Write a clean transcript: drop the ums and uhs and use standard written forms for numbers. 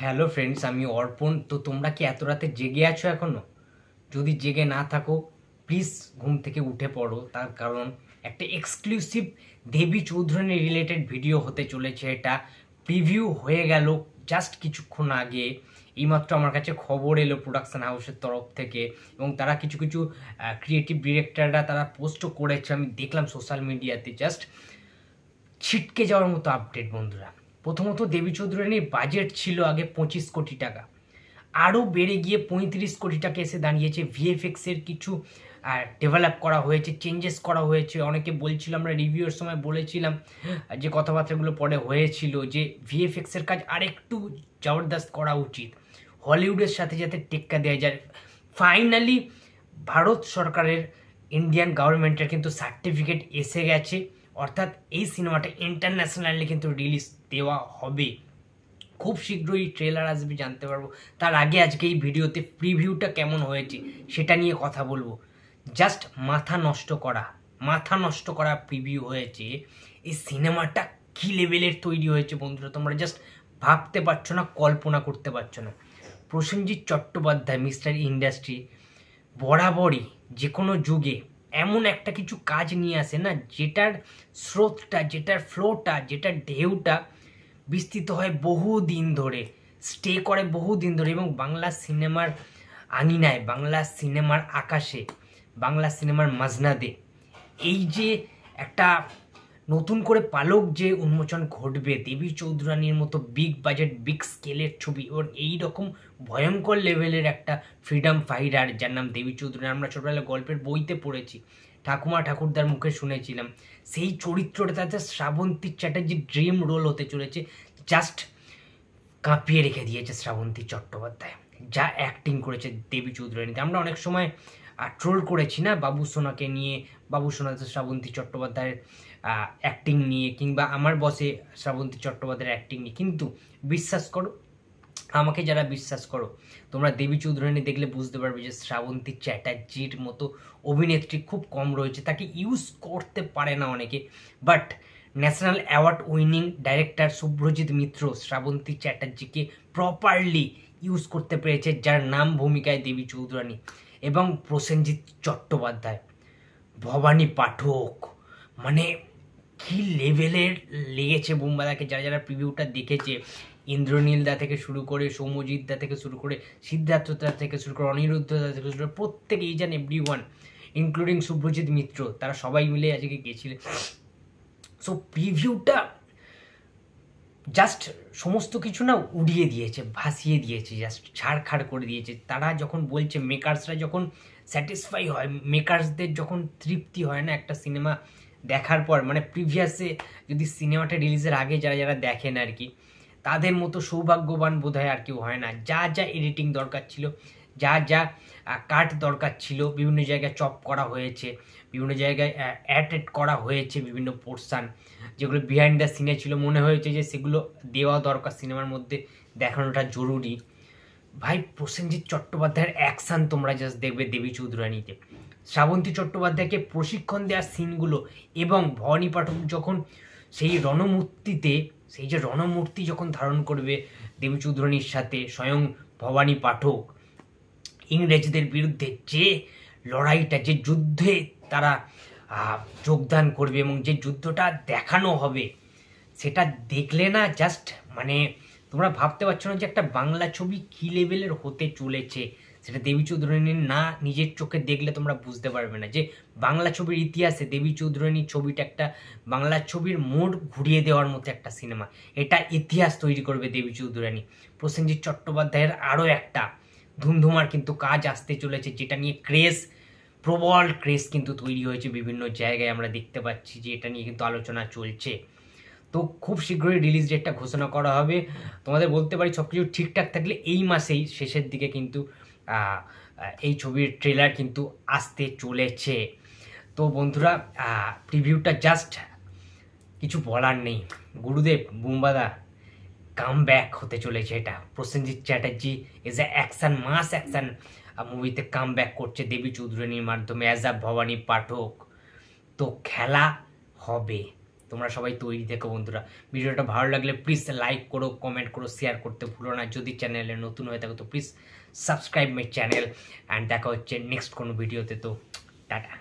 Hello friends, আমি অর্পণ। তো তোমরা কি এত রাতে জেগে আছো এখনো? যদি জেগে না থাকো, প্লিজ ঘুম থেকে উঠে পড়ো। তার কারণ একটা এক্সক্লুসিভ দেবী চৌধুরানী রিলেটেড ভিডিও হতে চলেছে। এটা প্রিভিউ হয়ে গেল জাস্ট কিছুক্ষণ আগে। এইমাত্র আমার কাছে খবর এলো প্রোডাকশন হাউসের তরফ থেকে, এবং তারা কিছু কিছু ক্রিয়েটিভ ডিরেক্টররা তারা পোস্টও করেছে। আমি দেখলাম সোশ্যাল মিডিয়াতে, জাস্ট ছিটকে যাওয়ার মতো আপডেট বন্ধুরা। প্রথমত, দেবী চৌধুরানীর বাজেট ছিল আগে 25 কোটি টাকা, আরও বেড়ে গিয়ে 35 কোটি টাকা এসে দাঁড়িয়েছে। ভিএফএক্সের কিছু ডেভেলপ করা হয়েছে, চেঞ্জেস করা হয়েছে। অনেকে বলছিল, আমরা রিভিউয়ের সময় বলেছিলাম যে কথাবার্তাগুলো পরে হয়েছিল যে ভিএফএক্সের কাজ আরেকটু জবরদস্ত করা উচিত, হলিউডের সাথে যাতে টেক্কা দেওয়া যায়। ফাইনালি ভারত সরকারের, ইন্ডিয়ান গভর্নমেন্টের কিন্তু সার্টিফিকেট এসে গেছে, অর্থাৎ এই সিনেমাটা ইন্টারন্যাশনালি কিন্তু রিলিজ দেওয়া হবে। খুব শীঘ্রই ট্রেলার আসবে, জানতে পারবো। তার আগে আজকে এই ভিডিওতে প্রিভিউটা কেমন হয়েছে সেটা নিয়ে কথা বলবো। জাস্ট মাথা নষ্ট করা প্রিভিউ হয়েছে। এই সিনেমাটা কী লেভেলের তৈরি হয়েছে বন্ধুরা, তোমরা জাস্ট ভাবতে পারছো না, কল্পনা করতে পারছো না। প্রসেনজিৎ চট্টোপাধ্যায় মিস্টার ইন্ডাস্ট্রি বরাবরই যে কোনো যুগে এমন একটা কিছু কাজ নিয়ে আসে না, যেটার স্রোতটা, যেটার ফ্লোটা, যেটার ঢেউটা বিস্তৃত হয় বহু দিন ধরে, স্টে করে বহু দিন ধরে, এবং বাংলা সিনেমার আঙিনায়, বাংলা সিনেমার আকাশে, বাংলা সিনেমার মাজনাদে এই যে একটা নতুন করে পালক যে উন্মোচন ঘটবে, দেবী চৌধুরানীর মতো বিগ বাজেট বিগ স্কেলের ছবি, ওর এই রকম ভয়ঙ্কর লেভেলের একটা ফ্রিডম ফাইটার যার নাম দেবী চৌধুরানী। আমরা ছোটবেলায় গল্পের বইতে পড়েছি, ঠাকুমা ঠাকুরদার মুখে শুনেছিলাম। সেই চরিত্রটা তাতে শ্রাবন্তী চ্যাটার্জির ড্রিম রোল হতে চলেছে। জাস্ট কাঁপিয়ে রেখে দিয়েছে শ্রাবন্তী চট্টোপাধ্যায়, যা অ্যাক্টিং করেছে দেবী চৌধুরানীতে। আমরা অনেক সময় ট্রোল করেছি না বাবু সোনাকে নিয়ে, বাবু সোনাতে শ্রাবন্তী চট্টোপাধ্যায়ের অ্যাক্টিং নিয়ে, কিংবা আমার বসে শ্রাবন্তী চট্টোপাধ্যায়ের অ্যাক্টিং নিয়ে। কিন্তু বিশ্বাস করো, আমাকে যারা বিশ্বাস করো, তোমরা দেবী চৌধুরানী দেখলে বুঝতে পারবে যে শ্রাবন্তী চ্যাটার্জির মতো অভিনেত্রী খুব কম রয়েছে। তাকে ইউজ করতে পারে না অনেকে, but national award winning director Subhrajit Mitra Srabanti চ্যাটার্জিকে প্রপারলি ইউজ করতে পেরেছে, যার নাম ভূমিকায় দেবী চৌধুরানী এবং প্রসেনজিৎ চট্টোপাধ্যায়, ভবানী পাঠক। মানে কি লেভেলের লেগেছে বুম্বাদাকে। যারা যারা প্রিভিউটা দেখেছে, ইন্দ্রনীল দা থেকে শুরু করে, সৌম্যজিৎ দা থেকে শুরু করে, সিদ্ধার্থ দা থেকে শুরু করে, অনিরুদ্ধ দা থেকে শুরু করে, প্রত্যেকে, each and every one, including Subhrajit Mitra, তারা সবাই মিলে আজকে গেছিলেন। সো প্রিভিউটা জাস্ট সমস্ত কিছু না উড়িয়ে দিয়েছে, ভাসিয়ে দিয়েছে, জাস্ট ছাড়খাড় করে দিয়েছে। তারা যখন বলছে, মেকার্সরা যখন স্যাটিসফাই হয়, মেকার্সদের যখন তৃপ্তি হয় না একটা সিনেমা দেখার পর, মানে প্রিভিয়াসে যদি সিনেমাটা রিলিজের আগে যারা যারা দেখেন আর কি, তাদের মতো সৌভাগ্যবান বোধহয় আর কেউ হয় না। যা যা এডিটিং দরকার ছিল, যা যা কাট দরকার ছিল, বিভিন্ন জায়গায় চপ করা হয়েছে, বিভিন্ন জায়গায় অ্যাড করা হয়েছে, বিভিন্ন পোর্শান যেগুলো বিহাইন্ড দ্য সিনে ছিল, মনে হয়েছে যে সেগুলো দেওয়া দরকার, সিনেমার মধ্যে দেখানোটা জরুরি। ভাই, প্রসেনজিৎ চট্টোপাধ্যায়ের অ্যাকশান তোমরা জাস্ট দেখবে দেবী চৌধুরানীতে। শ্রাবন্তী চট্টোপাধ্যায়কে প্রশিক্ষণ দেওয়ার সিনগুলো, এবং ভবানী পাঠক যখন সেই রণমূর্তিতে, সেই যে রণমূর্তি যখন ধারণ করবে দেবী চৌধুরানীর সাথে স্বয়ং ভবানী পাঠক, ইংরেজদের বিরুদ্ধে যে লড়াইটা, যে যুদ্ধে তারা যোগদান করবে এবং যে যুদ্ধটা দেখানো হবে, সেটা দেখলে না জাস্ট মানে তোমরা ভাবতে পারছো না যে একটা বাংলা ছবি কী লেভেলের হতে চলেছে। সেটা দেবী চৌধুরানীর না নিজের চোখে দেখলে তোমরা বুঝতে পারবে না যে বাংলা ছবির ইতিহাসে দেবী চৌধুরানীর ছবিটা একটা বাংলা ছবির মোড় ঘুরিয়ে দেওয়ার মতো একটা সিনেমা। এটা ইতিহাস তৈরি করবে দেবী চৌধুরানী। প্রসেনজিৎ চট্টোপাধ্যায়ের আরও একটা ধুমধুমার কিন্তু কাজ আসতে চলেছে, যেটা নিয়ে ক্রেজ, প্রবল ক্রেজ কিন্তু তৈরি হয়েছে বিভিন্ন জায়গায়। আমরা দেখতে পাচ্ছি যে এটা নিয়ে কিন্তু আলোচনা চলছে। তো খুব শীঘ্রই রিলিজ ডেটটা ঘোষণা করা হবে। তোমাদের বলতে পারি, সব কিছু ঠিকঠাক থাকলে এই মাসেই শেষের দিকে কিন্তু এই ছবির ট্রেলার কিন্তু আসতে চলেছে। তো বন্ধুরা, প্রিভিউটা জাস্ট কিছু বলার নেই। গুরুদেব বুম্বাদা কাম ব্যাক হতে চলেছে। এটা Prosenjit Chatterjee as a action, mass action মুভিতে কাম ব্যাক করছে দেবী চৌধুরানীর মাধ্যমে অ্যাজ আ ভবানী পাঠক। তো খেলা হবে, তোমরা সবাই তৈরি থেকো বন্ধুরা। ভিডিওটা ভালো লাগলে প্লিজ লাইক করো, কমেন্ট করো, শেয়ার করতে ভুলো না। যদি চ্যানেলে নতুন হয়ে থাকো তো please subscribe my channel. And দেখা হচ্ছে নেক্সট কোনো ভিডিওতে। তো টাটা।